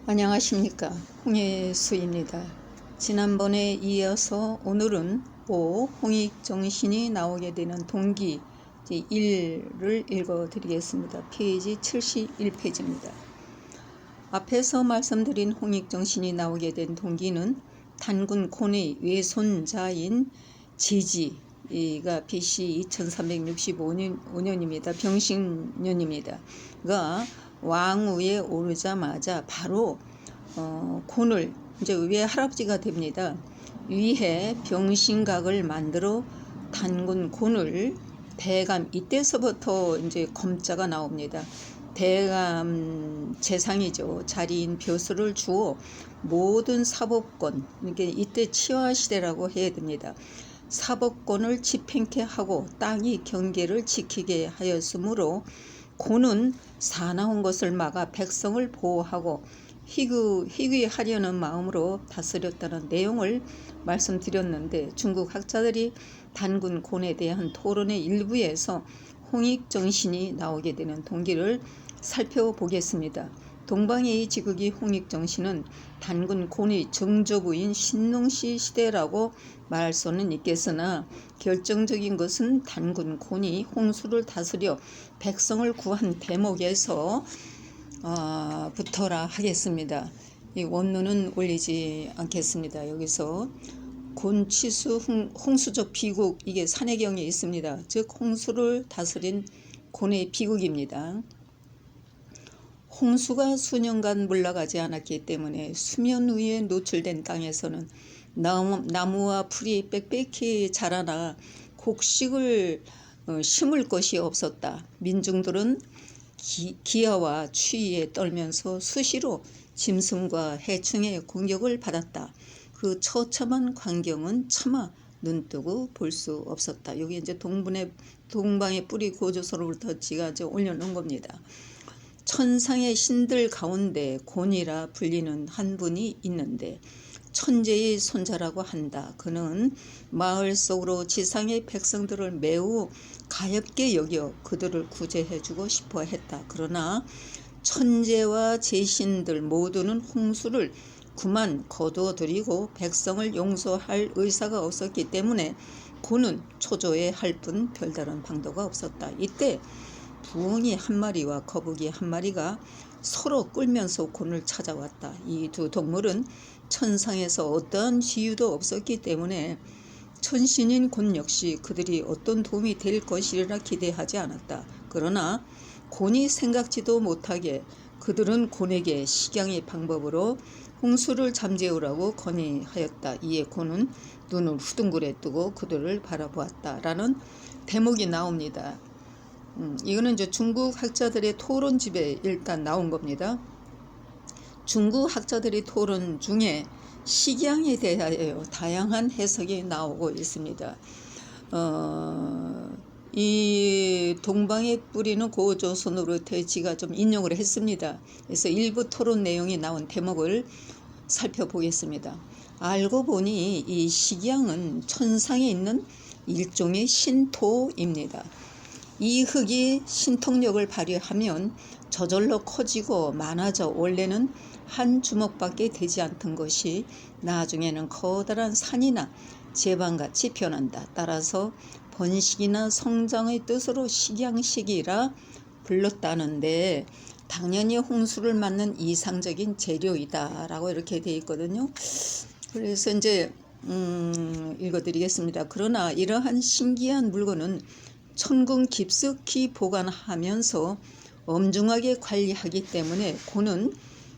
안녕하십니까, 홍예수입니다. 지난번에 이어서 오늘은 홍익정신이 나오게 되는 동기 1을 읽어드리겠습니다. 페이지 71페이지입니다. 앞에서 말씀드린 홍익정신이 나오게 된 동기는 단군 곤의 외손자인 제지가 BC 2365년입니다. 병신년입니다. 가 왕위에 오르자마자 바로 곤을 이제 외할아버지가 됩니다. 위해 병신각을 만들어 단군 곤을 대감, 이때서부터 이제 검자가 나옵니다. 대감 재상이죠. 자리인 벼슬을 주어 모든 사법권, 이게 이때 치화 시대라고 해야 됩니다. 사법권을 집행케 하고 땅이 경계를 지키게 하였으므로 곤은 사나운 것을 막아 백성을 보호하고 희귀하려는 마음으로 다스렸다는 내용을 말씀드렸는데, 중국 학자들이 단군 곤에 대한 토론의 일부에서 홍익정신이 나오게 되는 동기를 살펴보겠습니다. 동방의 지극이 홍익정신은 단군 곤의 정조부인 신농시 시대라고 말할 수는 있겠으나 결정적인 것은 단군 곤이 홍수를 다스려 백성을 구한 대목에서 부터라 하겠습니다. 이 원문은 올리지 않겠습니다. 여기서 곤치수 홍수적 비국, 이게 산해경에 있습니다. 즉 홍수를 다스린 곤의 비국입니다. 홍수가 수년간 물러가지 않았기 때문에 수면 위에 노출된 땅에서는 나무와 풀이 빽빽히 자라나 곡식을 심을 것이 없었다. 민중들은 기아와 추위에 떨면서 수시로 짐승과 해충의 공격을 받았다. 그 처참한 광경은 차마 눈뜨고 볼 수 없었다. 여기 이제 동방의 뿌리 고조서로부터 지가 올려놓은 겁니다. 천상의 신들 가운데 곤이라 불리는 한 분이 있는데 천재의 손자라고 한다. 그는 마을 속으로 지상의 백성들을 매우 가엾게 여겨 그들을 구제해주고 싶어 했다. 그러나 천재와 제신들 모두는 홍수를 그만 거두어들이고 백성을 용서할 의사가 없었기 때문에 곤은 초조해할 뿐 별다른 방도가 없었다. 이때 부엉이 한 마리와 거북이 한 마리가 서로 끌면서 곤을 찾아왔다. 이 두 동물은 천상에서 어떠한 지유도 없었기 때문에 천신인 곤 역시 그들이 어떤 도움이 될 것이라 기대하지 않았다. 그러나 곤이 생각지도 못하게 그들은 곤에게 식양의 방법으로 홍수를 잠재우라고 건의하였다. 이에 곤은 눈을 후둥그레 뜨고 그들을 바라보았다라는 대목이 나옵니다. 이거는 이제 중국 학자들의 토론집에 일단 나온 겁니다. 중국 학자들의 토론 중에 식양에 대하여 다양한 해석이 나오고 있습니다. 이 동방의 뿌리는 고조선으로부터 지가 좀 인용을 했습니다. 그래서 일부 토론 내용이 나온 대목을 살펴보겠습니다. 알고 보니 이 식양은 천상에 있는 일종의 신토입니다. 이 흙이 신통력을 발휘하면 저절로 커지고 많아져 원래는 한 주먹밖에 되지 않던 것이 나중에는 커다란 산이나 제방같이 변한다. 따라서 번식이나 성장의 뜻으로 식양식이라 불렀다는데 당연히 홍수를 맞는 이상적인 재료이다 라고 이렇게 되어 있거든요. 그래서 이제 읽어드리겠습니다. 그러나 이러한 신기한 물건은 천군 깊숙이 보관하면서 엄중하게 관리하기 때문에 곤은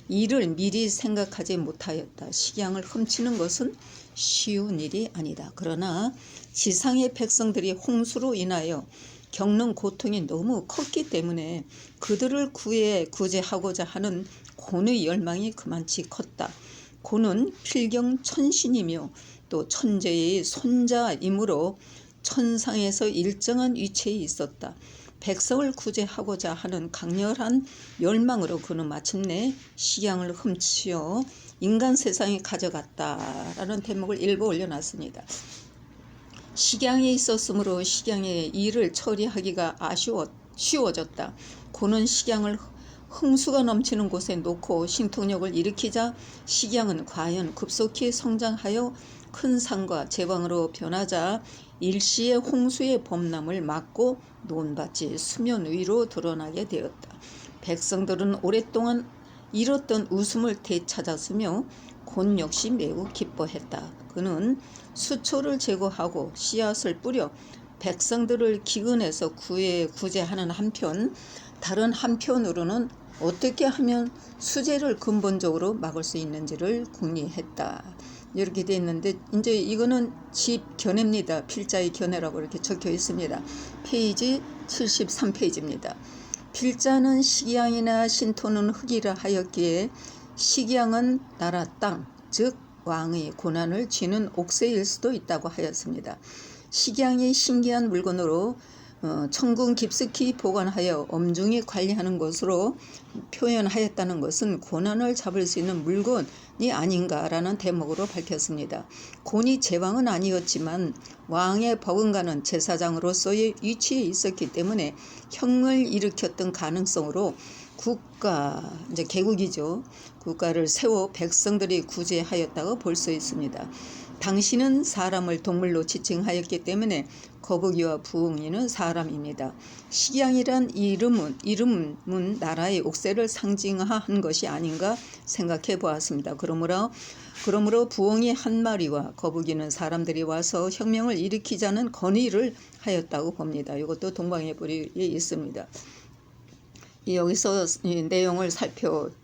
이를 미리 생각하지 못하였다. 식양을 훔치는 것은 쉬운 일이 아니다. 그러나 지상의 백성들이 홍수로 인하여 겪는 고통이 너무 컸기 때문에 그들을 구제하고자 하는 곤의 열망이 그만치 컸다. 곤은 필경 천신이며 또 천재의 손자이므로 천상에서 일정한 위치에 있었다. 백성을 구제하고자 하는 강렬한 열망으로 그는 마침내 식양을 훔치어 인간 세상에 가져갔다라는 대목을 일부 올려놨습니다. 식양에 있었으므로 식양의 일을 처리하기가 쉬워졌다. 곤은 식양을 흥수가 넘치는 곳에 놓고 신통력을 일으키자 식양은 과연 급속히 성장하여 큰 산과 제방으로 변하자 일시에 홍수의 범람을 막고 논밭이 수면 위로 드러나게 되었다. 백성들은 오랫동안 잃었던 웃음을 되찾았으며 곤 역시 매우 기뻐했다. 그는 수초를 제거하고 씨앗을 뿌려 백성들을 기근에서 구제하는 한편, 다른 한편으로는 어떻게 하면 수재를 근본적으로 막을 수 있는지를 궁리했다. 이렇게 되어 있는데, 이제 이거는 집 견해입니다. 필자의 견해라고 이렇게 적혀 있습니다. 페이지 73페이지입니다. 필자는 식양이나 신토는 흙이라 하였기에 식양은 나라 땅, 즉 왕의 고난을 쥐는 옥새일 수도 있다고 하였습니다. 식양이 신기한 물건으로 천궁 깊숙이 보관하여 엄중히 관리하는 것으로 표현하였다는 것은 고난을 잡을 수 있는 물건이 아닌가라는 대목으로 밝혔습니다. 곤이 제왕은 아니었지만 왕의 버금가는 제사장으로서의 위치에 있었기 때문에 형을 일으켰던 가능성으로 국가, 이제 개국이죠. 국가를 세워 백성들이 구제하였다고 볼 수 있습니다. 당신은 사람을 동물로 지칭하였기 때문에 거북이와 부엉이는 사람입니다. 식양이란 이름은 나라의 옥새를 상징한 것이 아닌가 생각해 보았습니다. 그러므로 부엉이 한 마리와 거북이는 사람들이 와서 혁명을 일으키자는 건의를 하였다고 봅니다. 이것도 동방예불에 있습니다. 여기서 이 내용을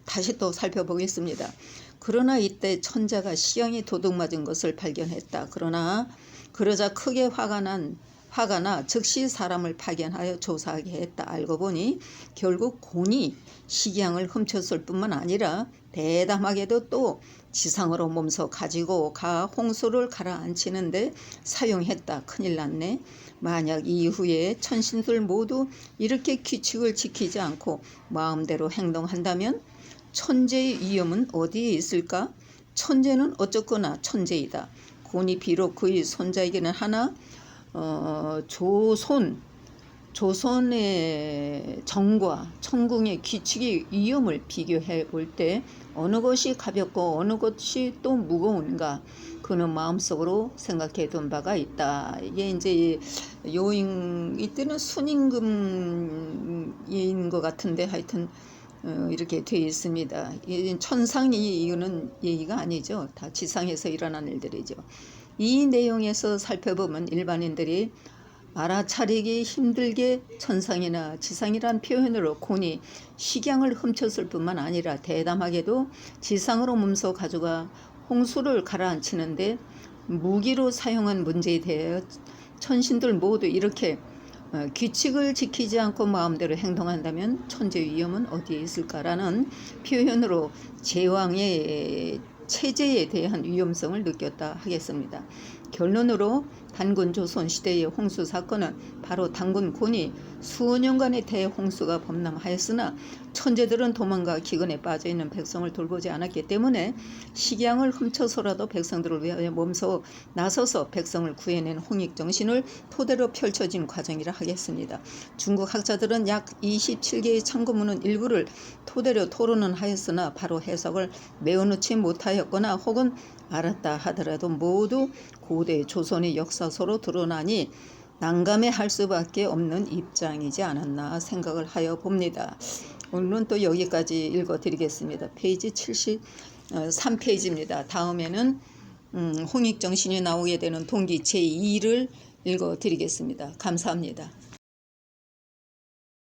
다시 또 살펴보겠습니다. 그러나 이때 천자가 식양이 도둑맞은 것을 발견했다. 그러자 크게 화가 나 즉시 사람을 파견하여 조사하게 했다. 알고 보니 결국 곤이 식양을 훔쳤을 뿐만 아니라 대담하게도 또 지상으로 몸소 가지고 가 홍수를 가라앉히는데 사용했다. 큰일 났네. 만약 이후에 천신들 모두 이렇게 규칙을 지키지 않고 마음대로 행동한다면 천재의 위엄은 어디에 있을까? 천재는 어쨌거나 천재이다. 곤이 비록 그의 손자이기는 하나 조선의 정과 천궁의 규칙의 위엄을 비교해 볼 때 어느 것이 가볍고 어느 것이 또 무거운가 그는 마음속으로 생각해 둔 바가 있다. 이게 이제 이때는 순임금인 것 같은데 하여튼 이렇게 되어 있습니다. 천상이 이거는 얘기가 아니죠. 다 지상에서 일어난 일들이죠. 이 내용에서 살펴보면 일반인들이 알아차리기 힘들게 천상이나 지상이란 표현으로 곤이 식양을 훔쳤을 뿐만 아니라 대담하게도 지상으로 몸소 가져가 홍수를 가라앉히는데 무기로 사용한 문제에 대해 천신들 모두 이렇게 규칙을 지키지 않고 마음대로 행동한다면 천재의 위엄은 어디에 있을까라는 표현으로 제왕의 체제에 대한 위험성을 느꼈다 하겠습니다. 결론으로 단군 조선 시대의 홍수 사건은 바로 단군 곤이 수년간의 대홍수가 범람하였으나 천재들은 도망가 기근에 빠져있는 백성을 돌보지 않았기 때문에 식양을 훔쳐서라도 백성들을 위하여 몸소 나서서 백성을 구해낸 홍익정신을 토대로 펼쳐진 과정이라 하겠습니다. 중국 학자들은 약 27개의 참고문은 일부를 토대로 토론은 하였으나 바로 해석을 메워놓지 못하였거나 혹은 알았다 하더라도 모두 고대 조선의 역사서로 드러나니 난감해할 수밖에 없는 입장이지 않았나 생각을 하여 봅니다. 오늘은 또 여기까지 읽어드리겠습니다. 페이지 73페이지입니다. 다음에는 홍익정신이 나오게 되는 동기 제2를 읽어드리겠습니다. 감사합니다.